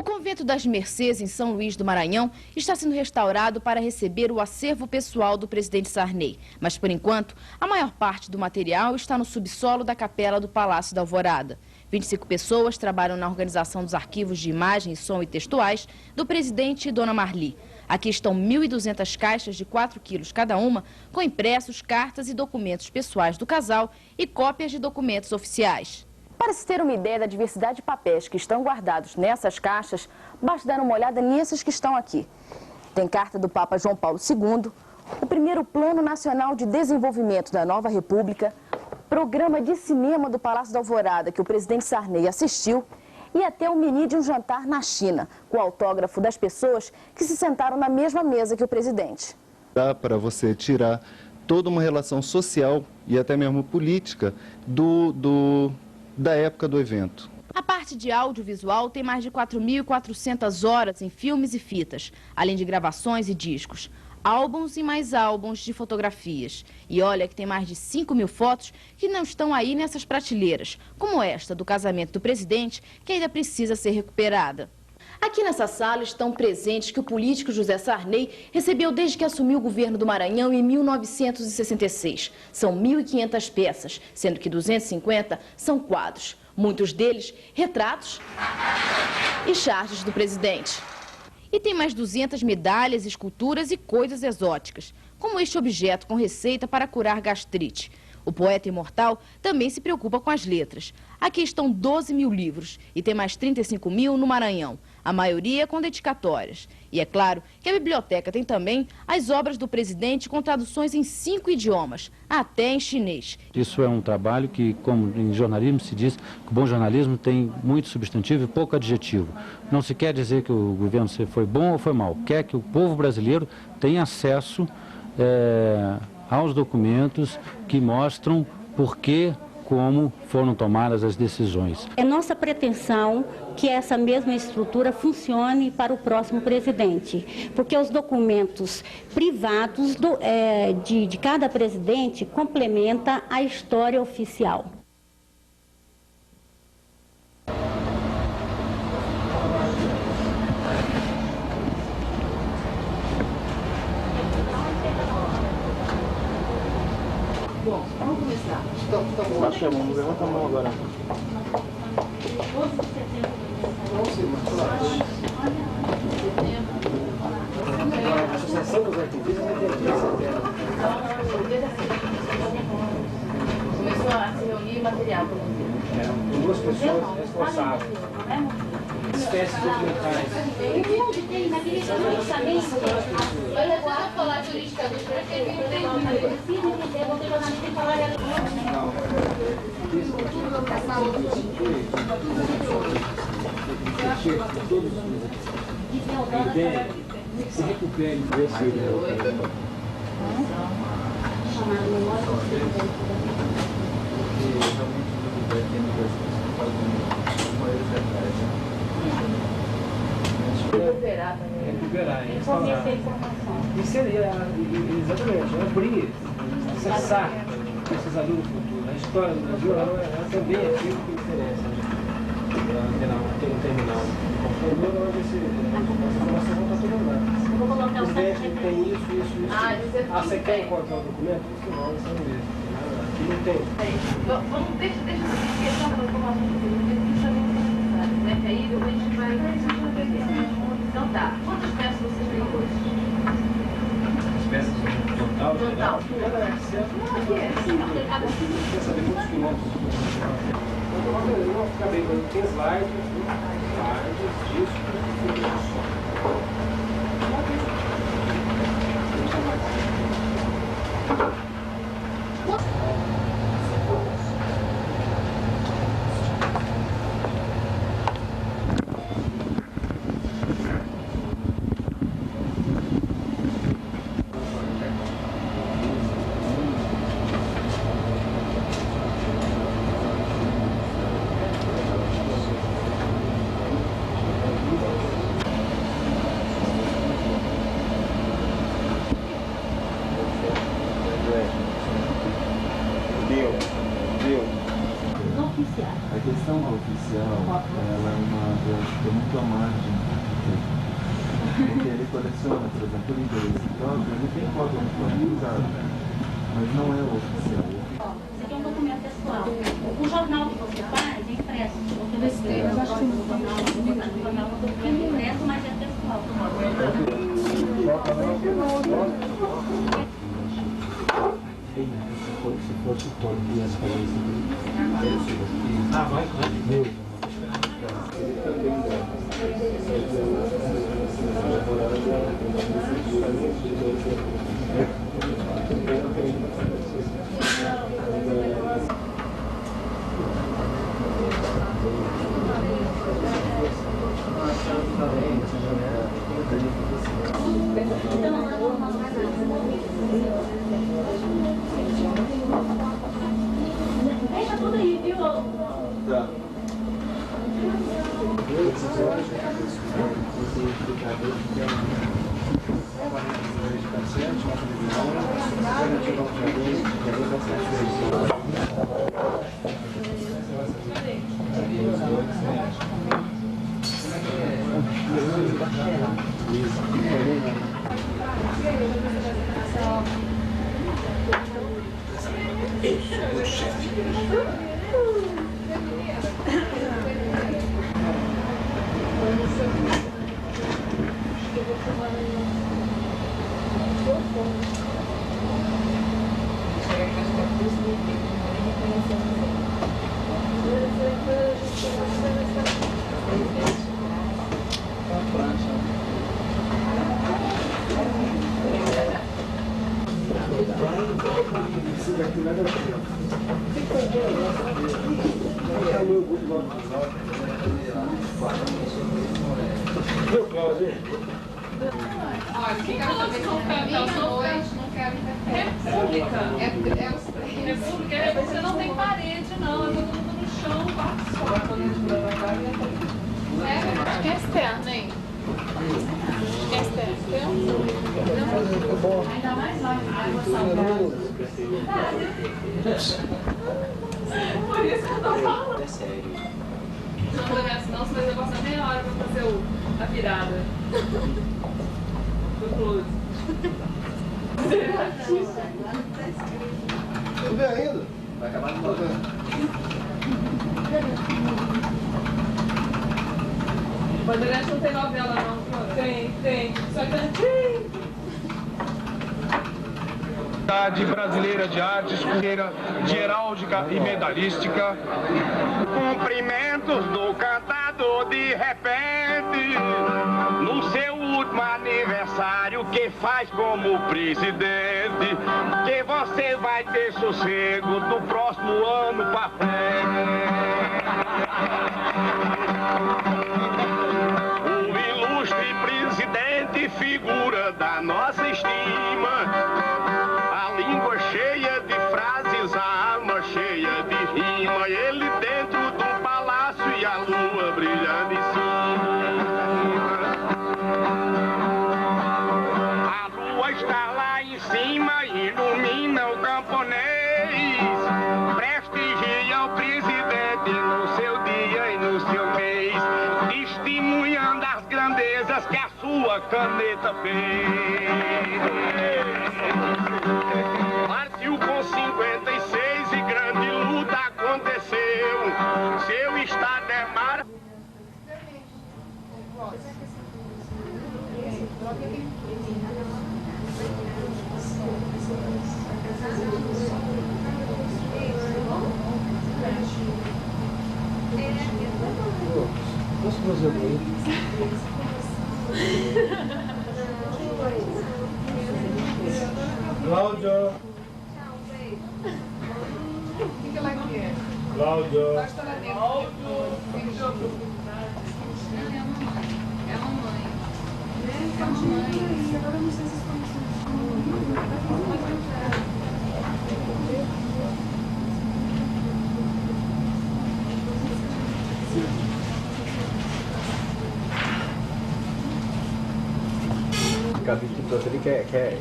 O convento das Mercês, em São Luís do Maranhão, está sendo restaurado para receber o acervo pessoal do presidente Sarney. Mas, por enquanto, a maior parte do material está no subsolo da capela do Palácio da Alvorada. 25 pessoas trabalham na organização dos arquivos de imagem, som e textuais do presidente e Dona Marli. Aqui estão 1.200 caixas de 4 quilos cada uma, com impressos, cartas e documentos pessoais do casal e cópias de documentos oficiais. Para se ter uma ideia da diversidade de papéis que estão guardados nessas caixas, basta dar uma olhada nesses que estão aqui. Tem carta do Papa João Paulo II, o primeiro Plano Nacional de Desenvolvimento da Nova República, programa de cinema do Palácio da Alvorada, que o presidente Sarney assistiu, e até o menu de um jantar na China, com o autógrafo das pessoas que se sentaram na mesma mesa que o presidente. Dá para você tirar toda uma relação social e até mesmo política da época do evento. A parte de audiovisual tem mais de 4.400 horas em filmes e fitas, além de gravações e discos, álbuns e mais álbuns de fotografias. E olha que tem mais de 5.000 fotos que não estão aí nessas prateleiras, como esta do casamento do presidente, que ainda precisa ser recuperada. Aqui nessa sala estão presentes que o político José Sarney recebeu desde que assumiu o governo do Maranhão em 1966. São 1.500 peças, sendo que 250 são quadros. Muitos deles retratos e charges do presidente. E tem mais 200 medalhas, esculturas e coisas exóticas, como este objeto com receita para curar gastrite. O poeta imortal também se preocupa com as letras. Aqui estão 12.000 livros e tem mais 35.000 no Maranhão, a maioria com dedicatórias. E é claro que a biblioteca tem também as obras do presidente com traduções em 5 idiomas, até em chinês. Isso é um trabalho que, como em jornalismo se diz, que o bom jornalismo tem muito substantivo e pouco adjetivo. Não se quer dizer que o governo foi bom ou foi mal, quer que o povo brasileiro tenha acesso aos documentos que mostram por que, como foram tomadas as decisões. É nossa pretensão que essa mesma estrutura funcione para o próximo presidente, porque os documentos privados de cada presidente complementam a história oficial. Bom, vamos começar. Baixa a mão, levanta a mão agora. A Associação dos Arquivistas Começou a se reunir material para você. duas pessoas responsáveis. Espécies documentais. Olha, só falar juridicamente, para que ele Se recupere recuperar, isso seria exatamente abrir, acessar pesquisador do futuro. A história do Brasil ela também é aquilo que interessa. Tem um terminal computador onde essa informação não está toda lá. O presidente tem isso. Você quer encontrar o documento? Isso não, isso não mesmo. Aqui não tem. Vamos, deixa eu explicar para a informação do presidente, isso também é necessário, né? Que aí a gente vai... Então tá, quantas peças você tem hoje? As peças total? Total. Quer saber quantos quilômetros? Eu acabei dando 15 slides, discos, margem. Porque ele coleciona, por exemplo, livros próprios, ele tem cópia atualizada, mas não é oficial. Isso aqui é um documento pessoal. O jornal que você faz é impresso. Eu acho que o jornal é um documento impresso, mas é pessoal. Se fosse o Tony que ia fazer isso aqui, vai, Deixa tudo aí, viu? Tá. Olha, quem quer saber são dois, não quero República. República é você não tem parede, não. É todo mundo no chão, só. Acho que é externo, hein? Acho que é externo. Ainda mais lá, água salgada. Por isso que eu tô falando. É sério. Não, você vai levar meia hora pra fazer a virada do close. Tudo bem ainda? Vai acabar de fazer. Bandeirantes não tem novela, não. Tem. Só que tem. Sociedade Brasileira de Artes, carreira de heráldica e medalhística. Cumprimentos do cantador de repente, no seu último aniversário que faz como presidente, que você vai ter sossego do próximo ano pra frente. O ilustre presidente, figura da nossa estima, língua cheia de frases, a alma cheia de rima, ele dentro do palácio e a lua brilhando em cima. A lua está lá em cima, ilumina o camponês, prestigia o presidente no seu dia e no seu mês, testemunhando as grandezas que a sua caneta fez. Partiu com 56 e grande luta aconteceu. Seu estado é maravilhoso. Posso fazer o banho? Cláudio. O que ela quer? Cláudio. É a mamãe. Agora não sei se estão. Cabe que trouxe ali quer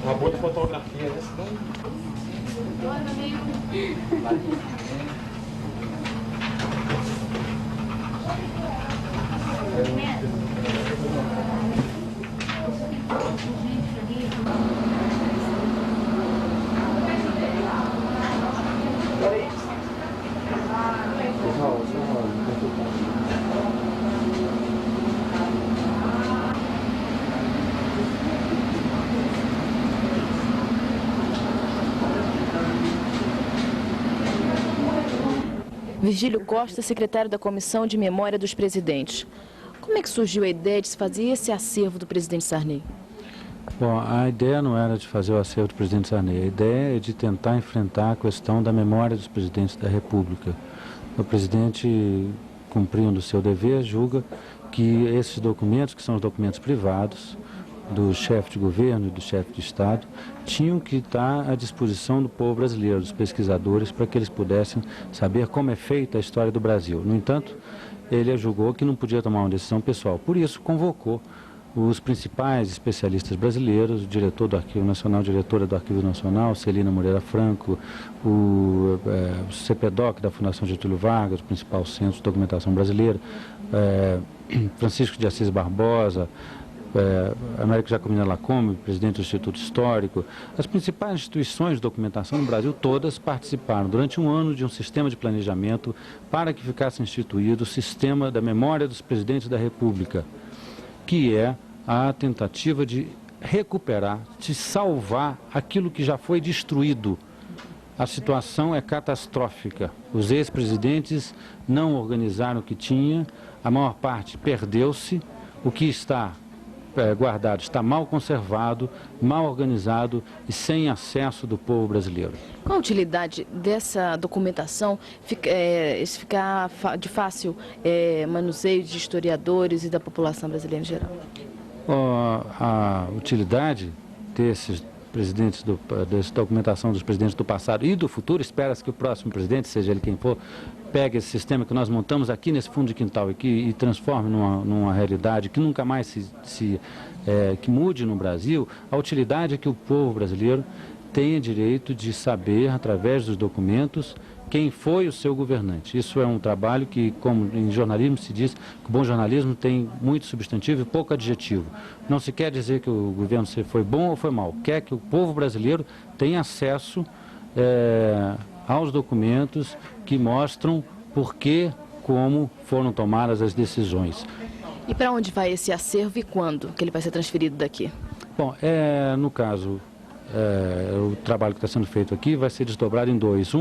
Uma boa fotografia, né? Virgílio Costa, secretário da Comissão de Memória dos Presidentes. Como é que surgiu a ideia de se fazer esse acervo do presidente Sarney? Bom, a ideia não era de fazer o acervo do presidente Sarney, a ideia é de tentar enfrentar a questão da memória dos presidentes da República. O presidente, cumprindo o seu dever, julga que esses documentos, que são os documentos privados do chefe de governo e do chefe de Estado, tinham que estar à disposição do povo brasileiro, dos pesquisadores, para que eles pudessem saber como é feita a história do Brasil. No entanto, ele julgou que não podia tomar uma decisão pessoal. Por isso, convocou os principais especialistas brasileiros, o diretor do Arquivo Nacional, diretora do Arquivo Nacional, Celina Moreira Franco, o CPDOC da Fundação Getúlio Vargas, o principal centro de documentação brasileira, Francisco de Assis Barbosa, Américo Jacomina Lacombe, presidente do Instituto Histórico. As principais instituições de documentação no Brasil todas participaram durante um ano de um sistema de planejamento para que ficasse instituído o sistema da memória dos presidentes da República, que é a tentativa de recuperar, de salvar aquilo que já foi destruído. A situação é catastrófica. Os ex-presidentes não organizaram o que tinha, a maior parte perdeu-se, o que está guardado está mal conservado, mal organizado e sem acesso do povo brasileiro. Qual a utilidade dessa documentação ficar de fácil manuseio de historiadores e da população brasileira em geral? A utilidade desses presidentes, dessa documentação dos presidentes do passado e do futuro, espera-se que o próximo presidente, seja ele quem for, pegue esse sistema que nós montamos aqui nesse fundo de quintal e transforme numa realidade que nunca mais que mude no Brasil. A utilidade é que o povo brasileiro tenha direito de saber, através dos documentos, quem foi o seu governante. Isso é um trabalho que, como em jornalismo se diz, que o bom jornalismo tem muito substantivo e pouco adjetivo. Não se quer dizer que o governo foi bom ou foi mal, quer que o povo brasileiro tenha acesso aos documentos que mostram por que, como foram tomadas as decisões. E para onde vai esse acervo e quando que ele vai ser transferido daqui? Bom, no caso, o trabalho que está sendo feito aqui vai ser desdobrado em dois.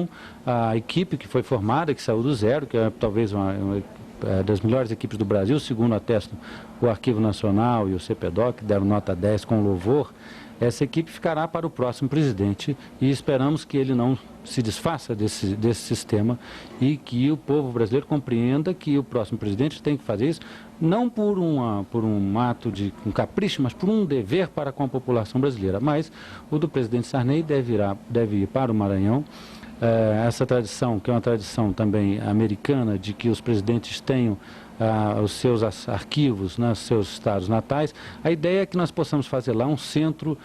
A equipe que foi formada, que saiu do zero, que é talvez uma das melhores equipes do Brasil, segundo atestam o Arquivo Nacional e o CPDOC, que deram nota 10 com louvor. Essa equipe ficará para o próximo presidente e esperamos que ele não se desfaça desse sistema e que o povo brasileiro compreenda que o próximo presidente tem que fazer isso não por um ato de um capricho, mas por um dever para com a população brasileira. Mas o do presidente Sarney deve ir para o Maranhão. Essa tradição, que é uma tradição também americana, de que os presidentes tenham os seus arquivos nos seus estados natais, a ideia é que nós possamos fazer lá um centro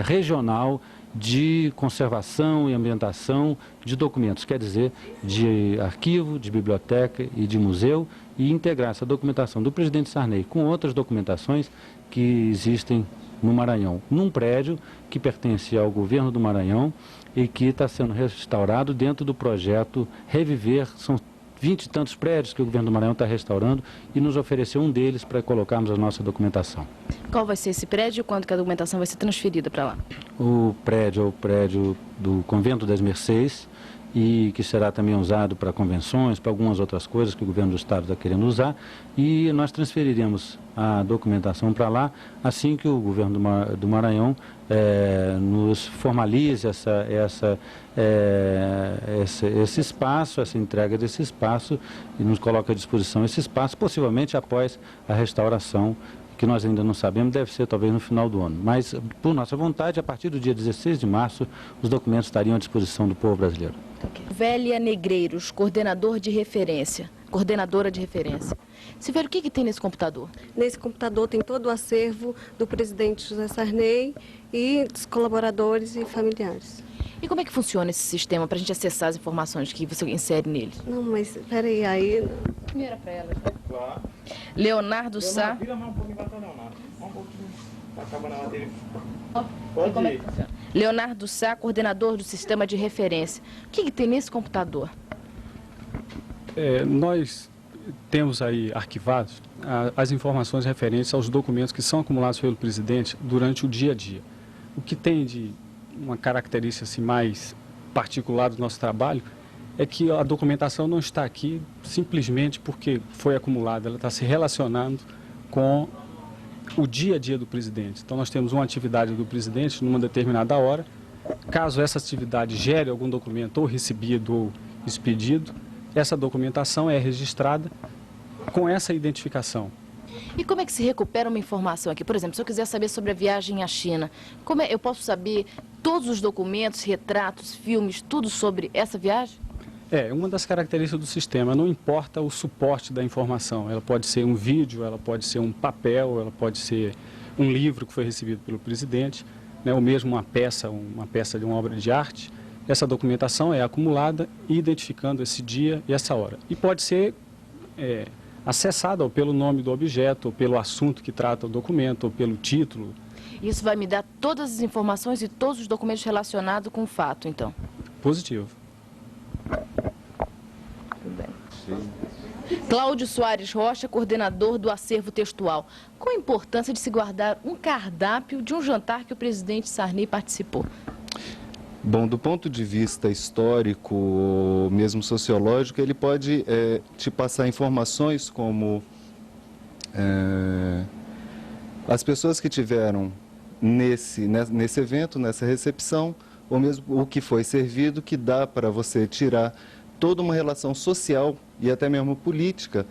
regional de conservação e ambientação de documentos, quer dizer, de arquivo, de biblioteca e de museu, e integrar essa documentação do presidente Sarney com outras documentações que existem no Maranhão, num prédio que pertence ao governo do Maranhão e que está sendo restaurado dentro do projeto Reviver. São 20 e tantos prédios que o governo do Maranhão está restaurando e nos ofereceu um deles para colocarmos a nossa documentação. Qual vai ser esse prédio e quando que a documentação vai ser transferida para lá? O prédio é o prédio do Convento das Mercês e que será também usado para convenções, para algumas outras coisas que o governo do estado está querendo usar, e nós transferiremos a documentação para lá assim que o governo do Maranhão nos formalize esse espaço, essa entrega desse espaço, e nos coloque à disposição esse espaço, possivelmente após a restauração, que nós ainda não sabemos, deve ser talvez no final do ano. Mas, por nossa vontade, a partir do dia 16 de março, os documentos estariam à disposição do povo brasileiro. Vélia Negreiros, coordenadora de referência. Silvério, o que tem nesse computador? Nesse computador tem todo o acervo do presidente José Sarney e dos colaboradores e familiares. E como é que funciona esse sistema para a gente acessar as informações que você insere nele? Não, mas peraí, aí... Primeira para elas, né? Claro. Leonardo Sá. Vira a mão um pouquinho para Leonardo. Um pouquinho. Acaba na matéria. E como é que funciona? Leonardo Sá, coordenador do sistema de referência. O que tem nesse computador? Nós temos aí arquivados as informações referentes aos documentos que são acumulados pelo presidente durante o dia a dia. O que tem de uma característica assim, mais particular do nosso trabalho é que a documentação não está aqui simplesmente porque foi acumulada, ela está se relacionando com o dia a dia do presidente. Então nós temos uma atividade do presidente numa determinada hora. Caso essa atividade gere algum documento ou recebido ou expedido, essa documentação é registrada com essa identificação. E como é que se recupera uma informação aqui? Por exemplo, se eu quiser saber sobre a viagem à China, como eu posso saber todos os documentos, retratos, filmes, tudo sobre essa viagem? Uma das características do sistema, não importa o suporte da informação. Ela pode ser um vídeo, ela pode ser um papel, ela pode ser um livro que foi recebido pelo presidente, né, ou mesmo uma peça de uma obra de arte. Essa documentação é acumulada identificando esse dia e essa hora. E pode ser acessada ou pelo nome do objeto, ou pelo assunto que trata o documento, ou pelo título. Isso vai me dar todas as informações e todos os documentos relacionados com o fato, então? Positivo. Tudo bem. Cláudio Soares Rocha, coordenador do acervo textual. Qual a importância de se guardar um cardápio de um jantar que o presidente Sarney participou? Bom, do ponto de vista histórico, ou mesmo sociológico, ele pode te passar informações como as pessoas que tiveram nesse evento, nessa recepção, ou mesmo o que foi servido, que dá para você tirar toda uma relação social e até mesmo política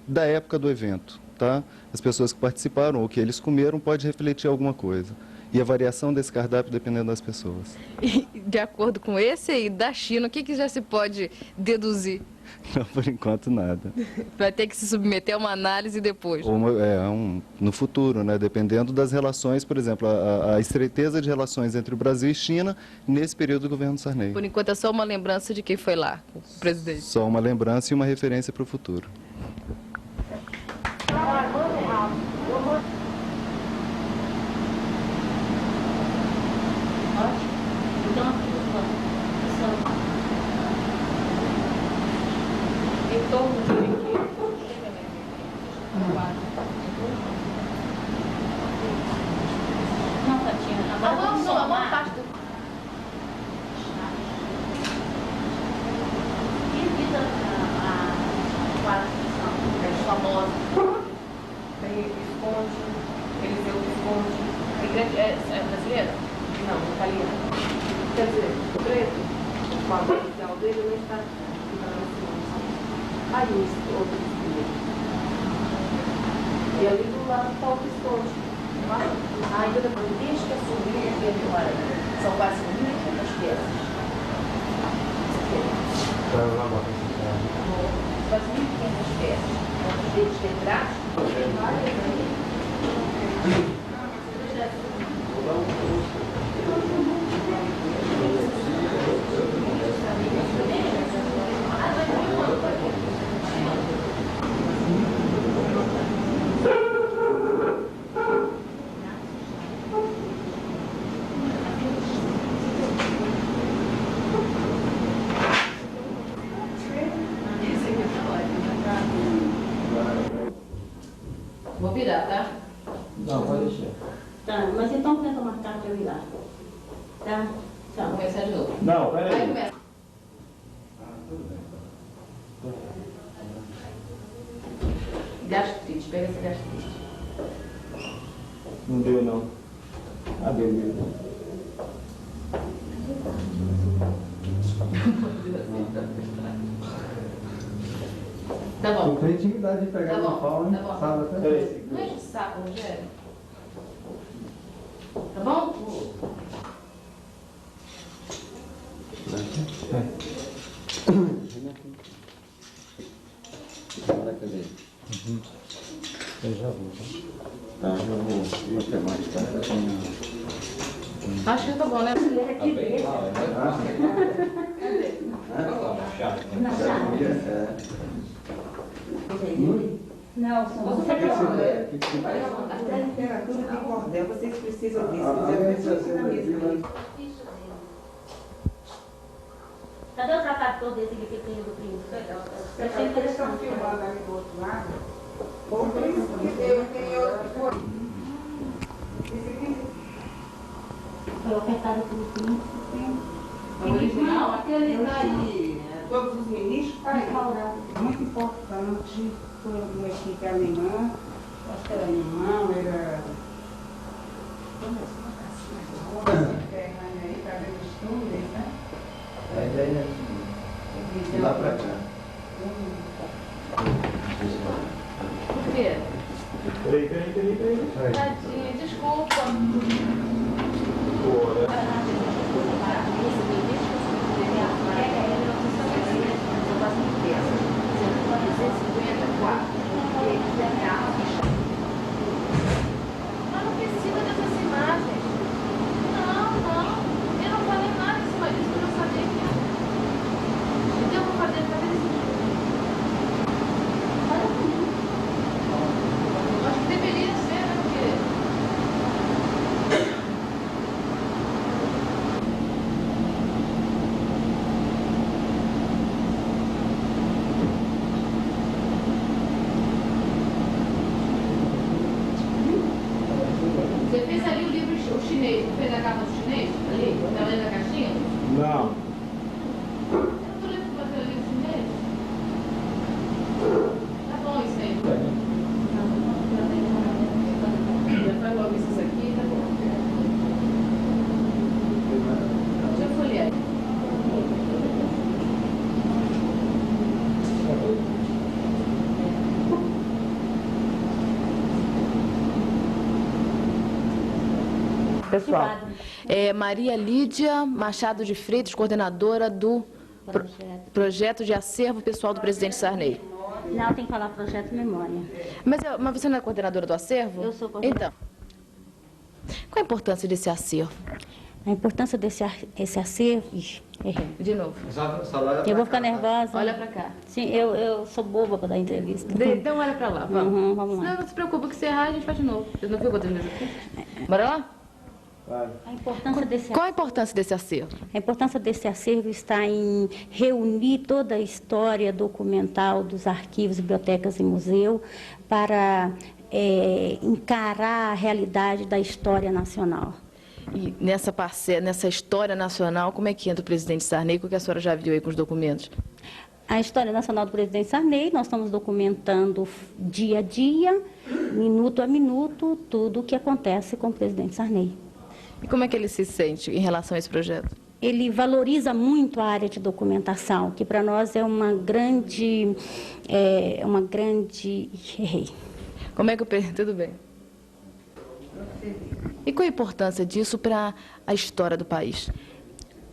da época do evento, tá? As pessoas que participaram ou que eles comeram pode refletir alguma coisa. E a variação desse cardápio dependendo das pessoas. E, de acordo com esse aí, da China, o que já se pode deduzir? Não, por enquanto nada. Vai ter que se submeter a uma análise depois. No futuro, né? Dependendo das relações, por exemplo, a estreiteza de relações entre o Brasil e China nesse período do governo Sarney. Por enquanto é só uma lembrança de quem foi lá, o presidente. Só uma lembrança e uma referência para o futuro. Em torno de aqui. Não, Tatiana, agora vamos somar. Divida a qualificação. Os famosos. Tem Visconde, Eliseu Visconde. É brasileira? Não, italiana. Quer dizer, o preto, o quadro oficial dele não está aqui. Aí os outros filhos. E ali do lado está o Visconde. Ainda depois, desde que assumiu o governo agora, são quase 1.500 peças. Quase 1.500 peças. Desde retratos. Vou virar, tá? Não, pode deixar. Tá, mas então tenta marcar para eu ir lá. Tá? Tchau. Vamos começar de novo. Não, peraí. Vai, começa. Gastrite, pega essa gastrite. Não deu, não. Ah, deu. Tá bom. Tem intimidade de pegar Tá bom, no pau, hein? tá bom. Sabe até? Peraí. Não enche o saco, Rogério. Tá bom? Eu já vou. Tá, eu vou até mais tarde. Acho que tá bom, né? Não, até a literatura de cordel, vocês precisam disso. Cadê o trator desse aqui que tem do príncipe? Eles estão filmando ali do outro lado. O príncipe eu tenho outro. Esse aqui Foi ofertado pelo príncipe. o original, aquele daí, todos os ministros, está aí. Muito importante, foi uma equipe alemã, acho que era alemão, era... aí, está vendo os túneis, né? A ideia é assim, lá pra cá. Por quê? Peraí. Tadinha, desculpa. Mas não precisa dessas imagens. Não. Eu não falei nada em cima disso, eu não sabia que era. Então eu vou fazer isso. Acho que deveria ser, né? Porque... Você fez ali o livro o chinês, não fez a capa do chinês? Ali? Tá lendo a caixinha? Não. Eu não tô lendo pra fazer o livro chinês. Tá bom isso aí. Já faz logo esses aqui, tá bom. Deixa eu folhear. Pessoal, Maria Lídia Machado de Freitas, coordenadora do Projeto de Acervo Pessoal do Presidente Sarney. Não, tem que falar projeto memória. Mas você não é coordenadora do acervo? Eu sou coordenadora. Então, qual a importância desse acervo? A importância desse acervo... Ixi, errei. De novo. Eu vou ficar nervosa. Olha pra cá. Sim, eu sou boba para dar entrevista. Então olha pra lá, vamos. Uhum, vamos lá. Não se preocupa que se errar a gente faz de novo. Você não viu quantas vezes aqui? Bora lá? A importância desse Qual a importância desse acervo? A importância desse acervo está em reunir toda a história documental dos arquivos, bibliotecas e museu para encarar a realidade da história nacional. E nessa história nacional, como é que entra o presidente Sarney? O que a senhora já viu aí com os documentos? A história nacional do presidente Sarney, nós estamos documentando dia a dia, minuto a minuto, tudo o que acontece com o presidente Sarney. E como é que ele se sente em relação a esse projeto? Ele valoriza muito a área de documentação, que para nós é uma grande... Errei. Como é que o presidente... Tudo bem. E qual a importância disso para a história do país?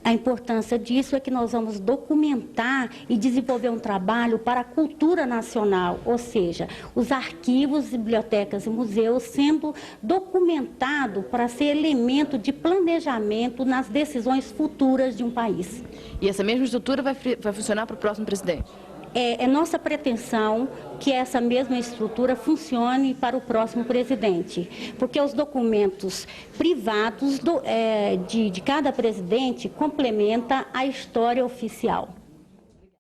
A importância disso é que nós vamos documentar e desenvolver um trabalho para a cultura nacional, ou seja, os arquivos, bibliotecas e museus sendo documentados para ser elemento de planejamento nas decisões futuras de um país. E essa mesma estrutura vai funcionar para o próximo presidente? É nossa pretensão que essa mesma estrutura funcione para o próximo presidente, porque os documentos privados de cada presidente complementam a história oficial.